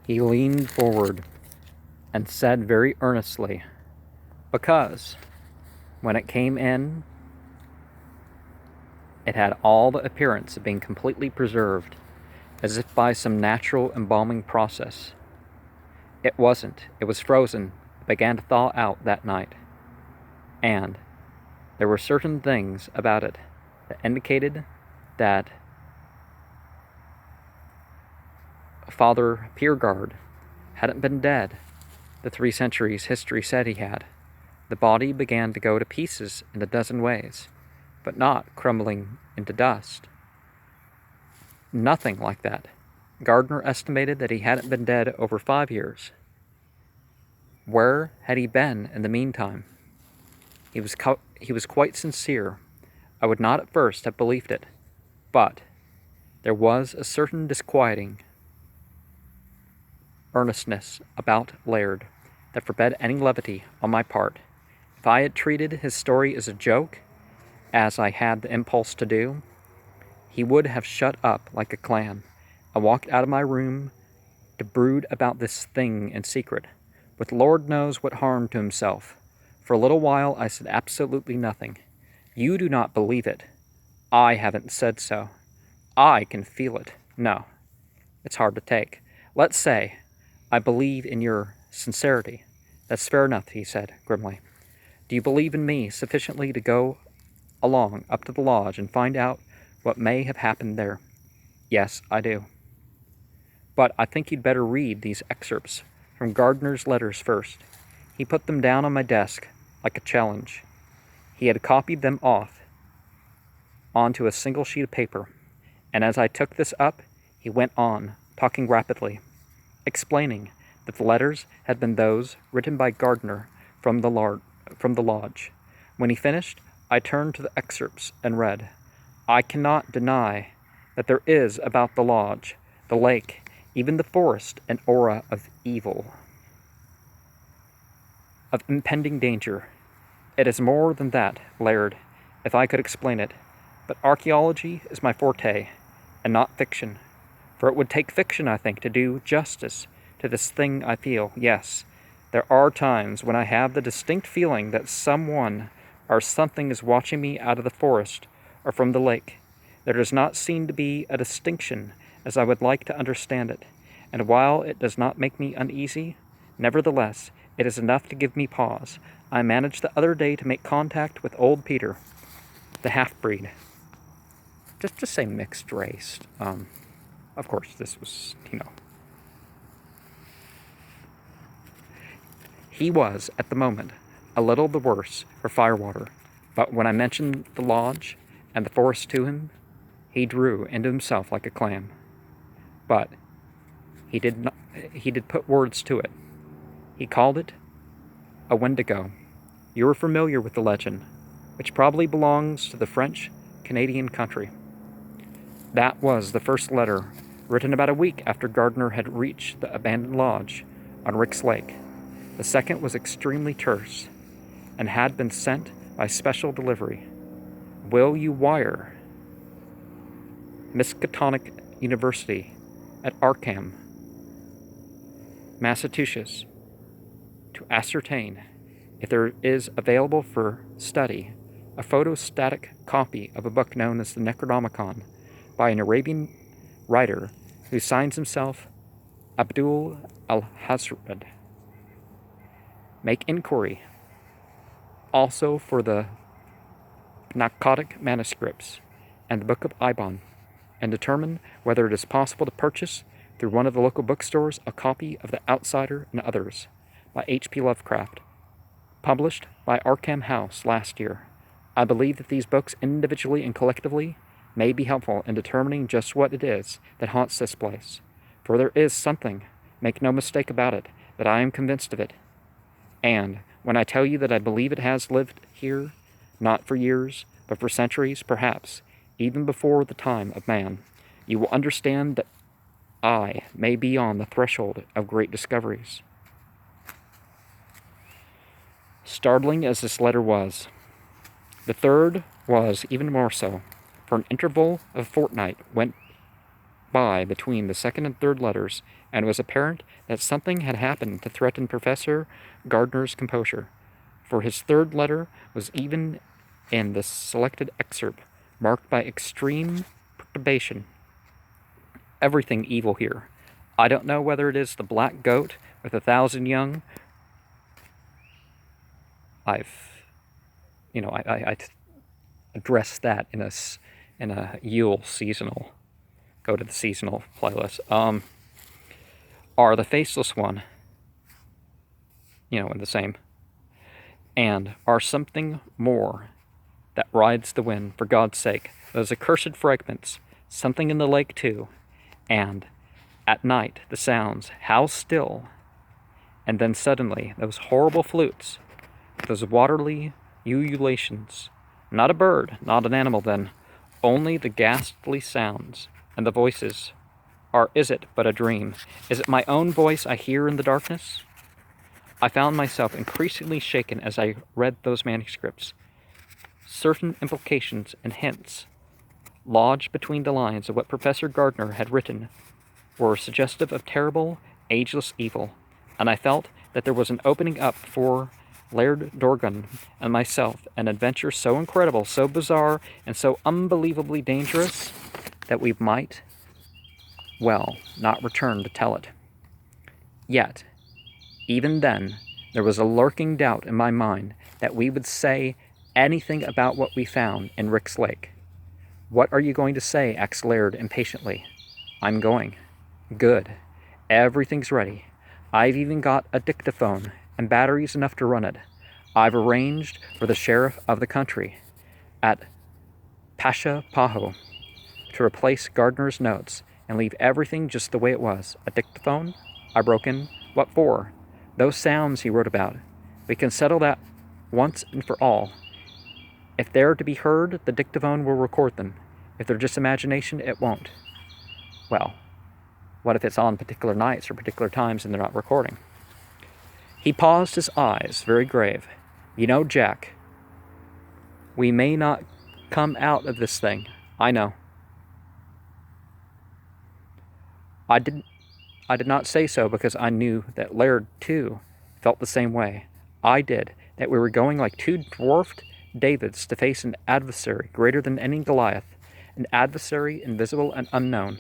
He leaned forward and said very earnestly, "Because, when it came in, it had all the appearance of being completely preserved, as if by some natural embalming process. It wasn't. It was frozen. It began to thaw out that night. And there were certain things about it that indicated that Father Piergard hadn't been dead the 3 centuries history said he had. The body began to go to pieces in a dozen ways, but not crumbling into dust. Nothing like that. Gardner estimated that he hadn't been dead over 5 years. Where had he been in the meantime? He was quite sincere. I would not at first have believed it, but there was a certain disquieting earnestness about Laird that forbade any levity on my part. If I had treated his story as a joke, as I had the impulse to do, he would have shut up like a clam and walked out of my room to brood about this thing in secret, with Lord knows what harm to himself. For a little while I said absolutely nothing. You do not believe it. I haven't said so. I can feel it. No, it's hard to take. Let's say I believe in your sincerity. That's fair enough, he said grimly. Do you believe in me sufficiently to go along up to the lodge and find out what may have happened there? Yes, I do. But I think you'd better read these excerpts from Gardner's letters first. He put them down on my desk like a challenge. He had copied them off onto a single sheet of paper, and as I took this up, he went on, talking rapidly, explaining that the letters had been those written by Gardner from the lodge. When he finished, I turned to the excerpts and read, I cannot deny that there is about the lodge, the lake, even the forest, an aura of evil, of impending danger. It is more than that, Laird, if I could explain it, but archaeology is my forte, and not fiction, for it would take fiction, I think, to do justice to this thing I feel. Yes, there are times when I have the distinct feeling that someone or something is watching me out of the forest or from the lake. There does not seem to be a distinction as I would like to understand it, and while it does not make me uneasy, nevertheless, it is enough to give me pause. I managed the other day to make contact with old Peter, the half-breed. Just say mixed race. Of course, this was, He was, at the moment, a little the worse for firewater, but when I mentioned the lodge and the forest to him, he drew into himself like a clam. But he did put words to it. He called it a Wendigo. You are familiar with the legend, which probably belongs to the French-Canadian country. That was the first letter, written about a week after Gardner had reached the abandoned lodge on Rick's Lake. The second was extremely terse, and had been sent by special delivery. Will you wire Miskatonic University at Arkham, Massachusetts, to ascertain if there is available for study a photostatic copy of a book known as the Necronomicon by an Arabian writer who signs himself Abdul al-Hazred. Make inquiry also for the Pnakotic manuscripts and the Book of Ibon, and determine whether it is possible to purchase through one of the local bookstores a copy of The Outsider and Others by H.P. Lovecraft, published by Arkham House last year. I believe that these books, individually and collectively, may be helpful in determining just what it is that haunts this place. For there is something, make no mistake about it, that I am convinced of it. And when I tell you that I believe it has lived here, not for years, but for centuries, perhaps, even before the time of man, you will understand that I may be on the threshold of great discoveries. Startling as this letter was, the third was even more so, for an interval of a fortnight went by between the second and third letters, and it was apparent that something had happened to threaten Professor Gardner's composure, for his third letter was even in the selected excerpt, marked by extreme perturbation. Everything evil here. I don't know whether it is the black goat with 1,000 young. I addressed that in a Yule seasonal. Go to the seasonal playlist. Are the faceless one. In the same. And are something more that rides the wind, for God's sake. Those accursed fragments, something in the lake too, and at night the sounds, how still, and then suddenly those horrible flutes, those waterly ululations, not a bird, not an animal then, only the ghastly sounds, and the voices. Is it but a dream? Is it my own voice I hear in the darkness? I found myself increasingly shaken as I read those manuscripts. Certain implications and hints lodged between the lines of what Professor Gardner had written were suggestive of terrible, ageless evil, and I felt that there was an opening up for Laird Dorgan and myself, an adventure so incredible, so bizarre, and so unbelievably dangerous that we might, well, not return to tell it. Yet, even then, there was a lurking doubt in my mind that we would say anything about what we found in Rick's Lake. What are you going to say? asked Laird impatiently. I'm going. Good. Everything's ready. I've even got a dictaphone and batteries enough to run it. I've arranged for the sheriff of the country at Pasha Paho to replace Gardner's notes and leave everything just the way it was. A dictaphone? I broke in. What for? Those sounds he wrote about. We can settle that once and for all. If they're to be heard, the dictaphone will record them. If they're just imagination, it won't. Well, what if it's on particular nights or particular times and they're not recording? He paused, his eyes very grave. Jack, we may not come out of this thing. I know. I did not say so because I knew that Laird, too, felt the same way. I did, that we were going like two dwarfed Davids to face an adversary greater than any Goliath, an adversary invisible and unknown,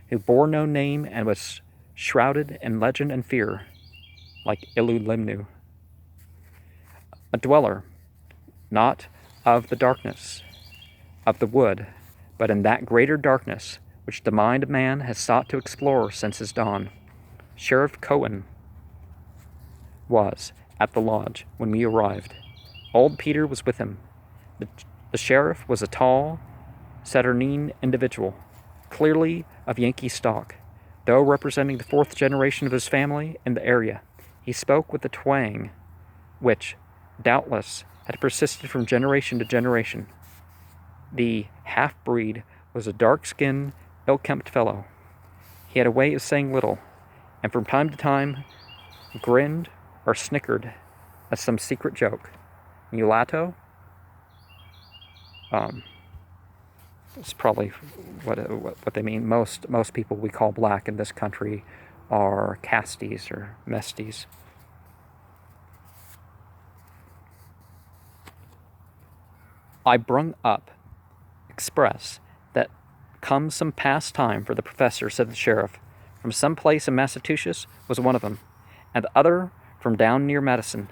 who bore no name and was shrouded in legend and fear, like Ilu-Limnu. A dweller, not of the darkness, of the wood, but in that greater darkness which the mind of man has sought to explore since his dawn. Sheriff Cohen was at the lodge when we arrived. Old Peter was with him. The sheriff was a tall, saturnine individual, clearly of Yankee stock, though representing the fourth generation of his family in the area. He spoke with a twang which, doubtless, had persisted from generation to generation. The half-breed was a dark-skinned, ill-kempt fellow. He had a way of saying little, and from time to time grinned or snickered at some secret joke. Mulatto? It's probably what they mean. Most people we call black in this country are casties or mesties. I brung up express that come some past time for the professor, said the sheriff. From some place in Massachusetts was one of them, and the other from down near Madison.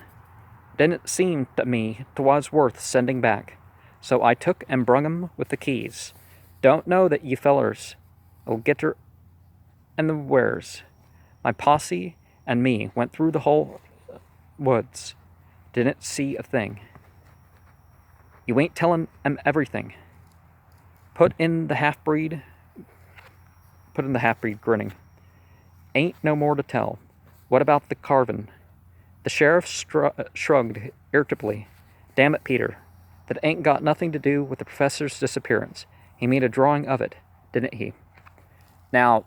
Didn't seem to me 'twas worth sending back, so I took and brung 'em with the keys. Don't know that you fellers 'll get her and the wares. My posse and me went through the whole woods. Didn't see a thing. You ain't tellin' 'em everything. Put in the half-breed grinning. Ain't no more to tell. What about the carvin'? The sheriff shrugged irritably. Damn it, Peter. That ain't got nothing to do with the professor's disappearance. He made a drawing of it, didn't he? Now,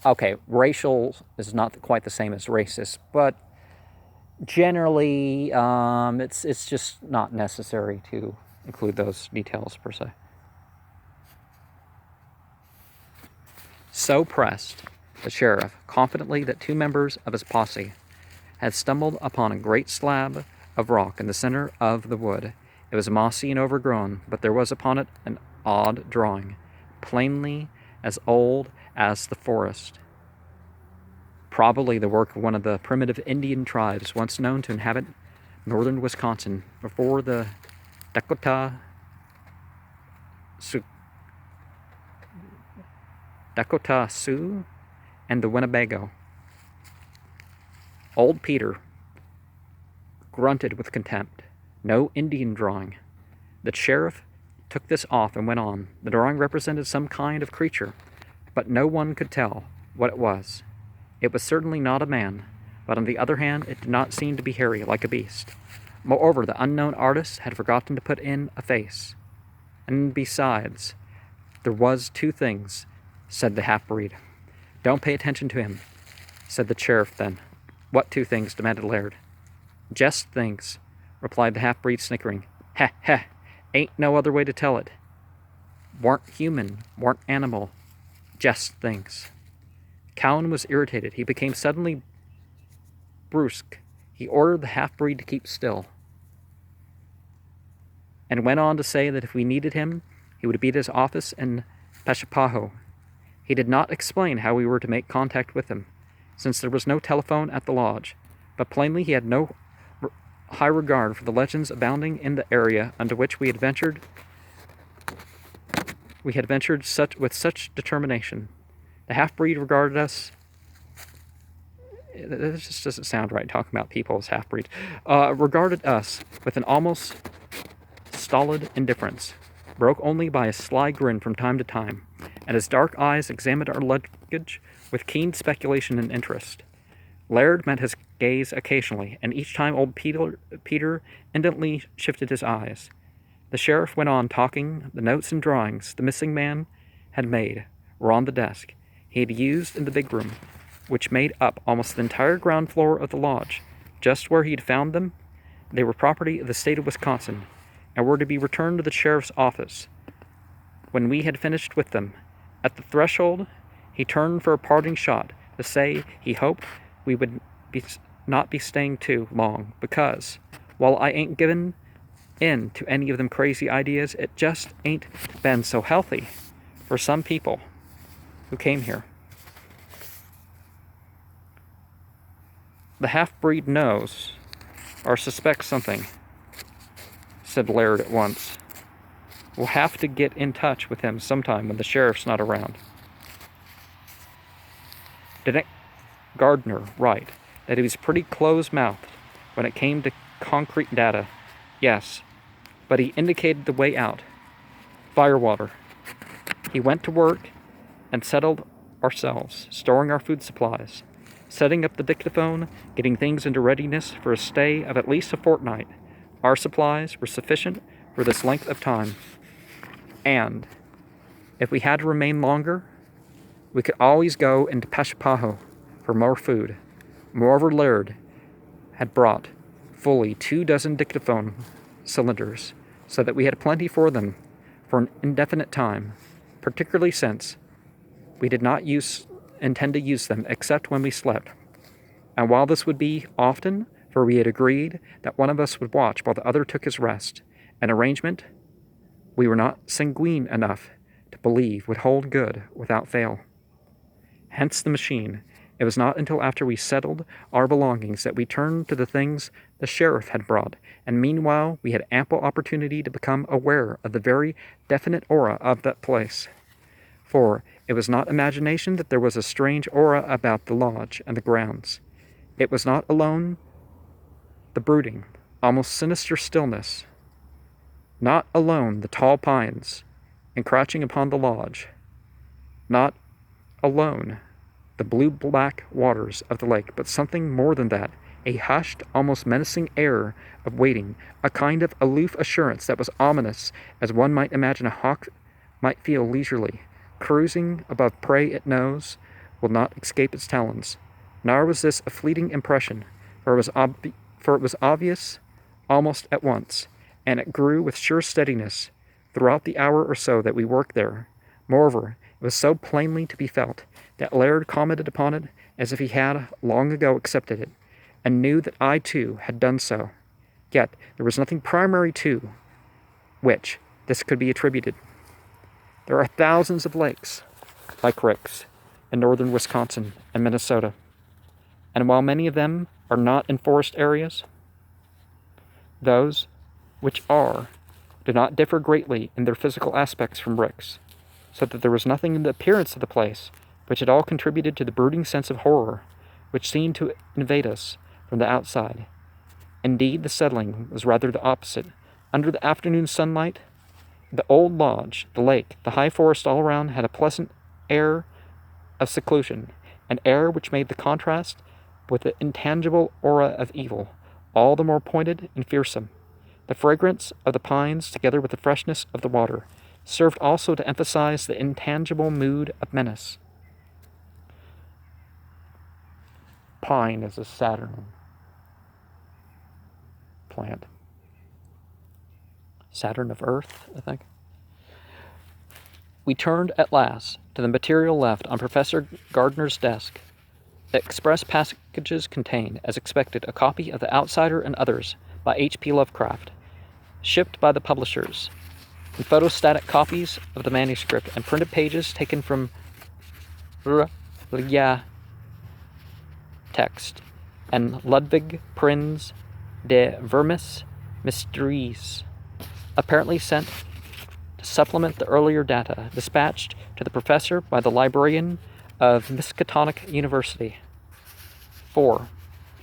okay, racial is not quite the same as racist, but generally, it's just not necessary to include those details per se. So pressed the sheriff, confidently that 2 members of his posse had stumbled upon a great slab of rock in the center of the wood. It was mossy and overgrown, but there was upon it an odd drawing, plainly as old as the forest. Probably the work of one of the primitive Indian tribes once known to inhabit northern Wisconsin before the Dakota Sioux and the Winnebago. Old Peter grunted with contempt. No Indian drawing. The sheriff took this off and went on. The drawing represented some kind of creature, but no one could tell what it was. It was certainly not a man, but on the other hand, it did not seem to be hairy like a beast. Moreover, the unknown artist had forgotten to put in a face. And besides, there was 2 things, said the half-breed. Don't pay attention to him, said the sheriff then. What 2 things? Demanded Laird. Just things, replied the half-breed, snickering. Heh, heh, ain't no other way to tell it. Weren't human, weren't animal, just things. Cowan was irritated. He became suddenly brusque. He ordered the half-breed to keep still, and went on to say that if we needed him, he would be at his office in Pashapaho. He did not explain how we were to make contact with him, since there was no telephone at the lodge, but plainly he had no high regard for the legends abounding in the area unto which we had ventured with such determination. The half-breed regarded us. This just doesn't sound right, talking about people as half-breeds. Regarded us with an almost stolid indifference, broke only by a sly grin from time to time, and his dark eyes examined our luggage with keen speculation and interest. Laird met his gaze occasionally, and each time old Peter indolently shifted his eyes. The sheriff went on talking. The notes and drawings the missing man had made were on the desk he had used in the big room, which made up almost the entire ground floor of the lodge. Just where he had found them, they were property of the state of Wisconsin, and were to be returned to the sheriff's office. When we had finished with them, at the threshold, he turned for a parting shot to say he hoped we would not be staying too long, because, while I ain't given in to any of them crazy ideas, it just ain't been so healthy for some people who came here. The half-breed knows or suspects something, said Laird at once. We'll have to get in touch with him sometime when the sheriff's not around. Didn't Gardner write that he was pretty close-mouthed when it came to concrete data? Yes, but he indicated the way out. Firewater. He went to work and settled ourselves, storing our food supplies, setting up the dictaphone, getting things into readiness for a stay of at least a fortnight. Our supplies were sufficient for this length of time, and if we had to remain longer, we could always go into Pashapaho for more food. Moreover, Laird had brought fully 24 dictaphone cylinders, so that we had plenty for them for an indefinite time, particularly since we did not intend to use them except when we slept. And while this would be often, for we had agreed that one of us would watch while the other took his rest, an arrangement we were not sanguine enough to believe would hold good without fail. Hence the machine. It was not until after we settled our belongings that we turned to the things the sheriff had brought, and meanwhile we had ample opportunity to become aware of the very definite aura of that place. For it was not imagination that there was a strange aura about the lodge and the grounds. It was not alone the brooding, almost sinister stillness, not alone the tall pines encroaching upon the lodge, not alone the blue-black waters of the lake, but something more than that, a hushed, almost menacing air of waiting, a kind of aloof assurance that was ominous, as one might imagine a hawk might feel leisurely, cruising above prey it knows will not escape its talons. Nor was this a fleeting impression, for it was obvious almost at once, and it grew with sure steadiness throughout the hour or so that we worked there. Moreover, it was so plainly to be felt that Laird commented upon it as if he had long ago accepted it, and knew that I too had done so. Yet there was nothing primary to which this could be attributed. There are thousands of lakes, like Rick's, in northern Wisconsin and Minnesota, and while many of them are not in forest areas, those which are do not differ greatly in their physical aspects from Rick's, so that there was nothing in the appearance of the place which at all contributed to the brooding sense of horror which seemed to invade us from the outside. Indeed, the settling was rather the opposite. Under the afternoon sunlight, the old lodge, the lake, the high forest all around had a pleasant air of seclusion, an air which made the contrast with the intangible aura of evil all the more pointed and fearsome. The fragrance of the pines, together with the freshness of the water, served also to emphasize the intangible mood of menace. Pine is a Saturn plant. Saturn of Earth, I think. We turned at last to the material left on Professor Gardner's desk. The express packages contained, as expected, a copy of The Outsider and Others by H.P. Lovecraft, shipped by the publishers, and photostatic copies of the manuscript and printed pages taken from text, and Ludwig Prinz de Vermis Mysteries, apparently sent to supplement the earlier data, dispatched to the professor by the librarian of Miskatonic University. 4.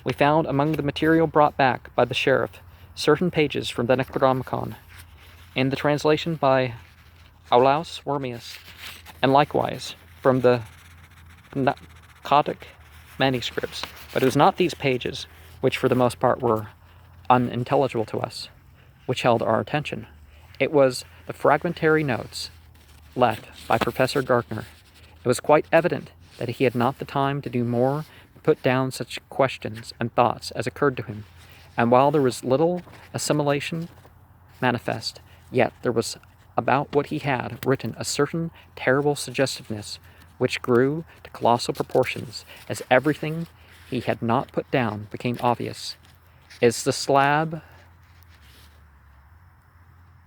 We found among the material brought back by the sheriff certain pages from the Necronomicon, in the translation by Olaus Wormius, and likewise from the Coptic manuscripts. But it was not these pages, which for the most part were unintelligible to us, which held our attention. It was the fragmentary notes left by Professor Gardner. It was quite evident that he had not the time to do more than put down such questions and thoughts as occurred to him, and while there was little assimilation manifest, yet there was about what he had written a certain terrible suggestiveness which grew to colossal proportions as everything he had not put down became obvious. Is the slab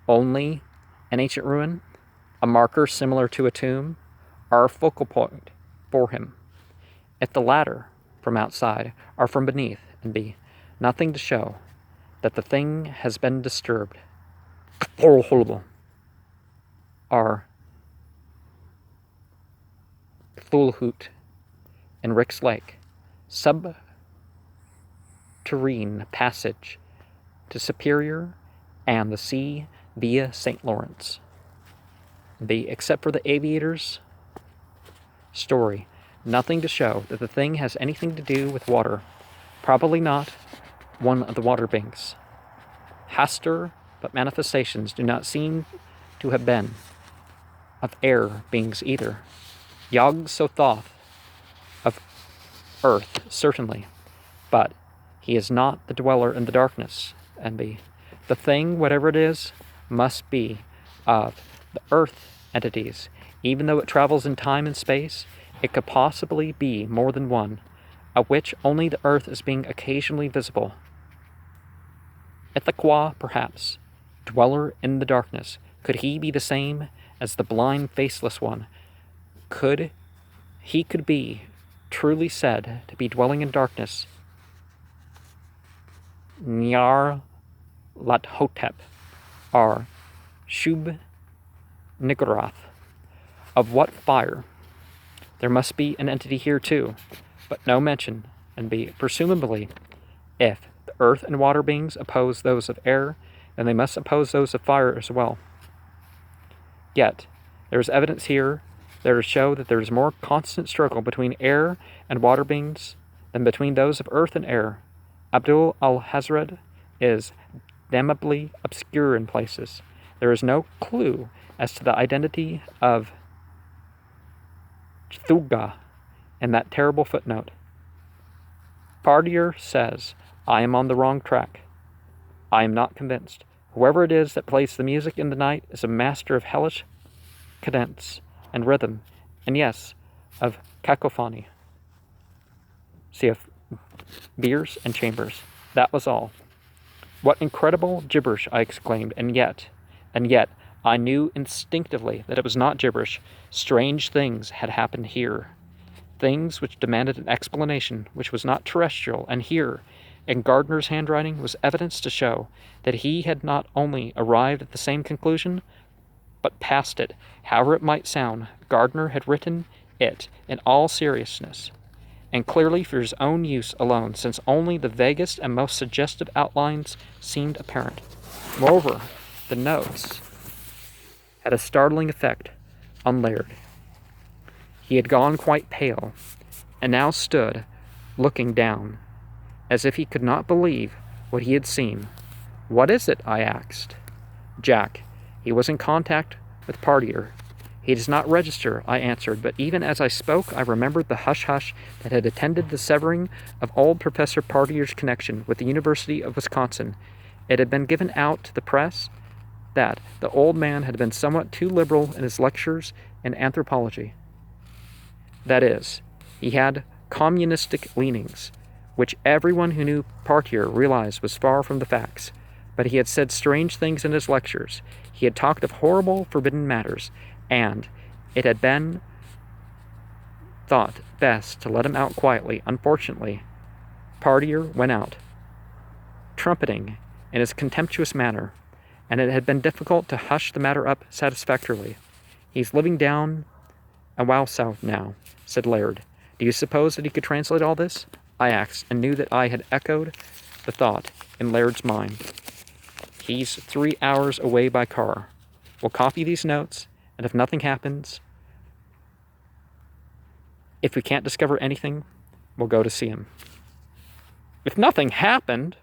only an ancient ruin, a marker similar to a tomb, or a focal point for him? If the latter, from outside, or from beneath, and be nothing to show that the thing has been disturbed, are Thulhut in Rick's Lake, subterrene passage to Superior and the sea via St. Lawrence. Except for the aviator's story, nothing to show that the thing has anything to do with water. Probably not one of the water binks. Hastur, but manifestations do not seem to have been of air beings either. Yog Sothoth of earth, certainly, but he is not the dweller in the darkness, and the thing, whatever it is, must be of the earth entities. Even though it travels in time and space, it could possibly be more than one, of which only the earth is being occasionally visible. Ithaqua, perhaps, dweller in the darkness, could he be the same as the blind, faceless one? Could be truly said to be dwelling in darkness? Nyar Lathotep, or Shub Niggurath. Of what fire? There must be an entity here too, but no mention, and presumably, if the earth and water beings oppose those of air, then they must oppose those of fire as well. Yet, there is evidence here there to show that there is more constant struggle between air and water beings than between those of earth and air. Abdul al-Hazred is damnably obscure in places. There is no clue as to the identity of Thuga in that terrible footnote. Pardier says, I am on the wrong track. I am not convinced. Whoever it is that plays the music in the night is a master of hellish cadence and rhythm, and yes, of cacophony. See, of beers and chambers. That was all. What incredible gibberish, I exclaimed, and yet, I knew instinctively that it was not gibberish. Strange things had happened here. Things which demanded an explanation, which was not terrestrial, and here, in Gardner's handwriting, was evidence to show that he had not only arrived at the same conclusion, but passed it. However it might sound, Gardner had written it in all seriousness, and clearly for his own use alone, since only the vaguest and most suggestive outlines seemed apparent. Moreover, the notes had a startling effect on Laird. He had gone quite pale, and now stood looking down, as if he could not believe what he had seen. "What is it?" I asked. "Jack, he was in contact with Partier. He does not register," I answered, but even as I spoke I remembered the hush-hush that had attended the severing of old Professor Partier's connection with the University of Wisconsin. It had been given out to the press that the old man had been somewhat too liberal in his lectures in anthropology. That is, he had communistic leanings, which everyone who knew Partier realized was far from the facts. But he had said strange things in his lectures. He had talked of horrible, forbidden matters, and it had been thought best to let him out quietly. Unfortunately, Partier went out, trumpeting in his contemptuous manner, and it had been difficult to hush the matter up satisfactorily. "He's living down a while south now," said Laird. "Do you suppose that he could translate all this?" I asked, and knew that I had echoed the thought in Laird's mind. "He's 3 hours away by car. We'll copy these notes, and if nothing happens, if we can't discover anything, we'll go to see him." "If nothing happened?"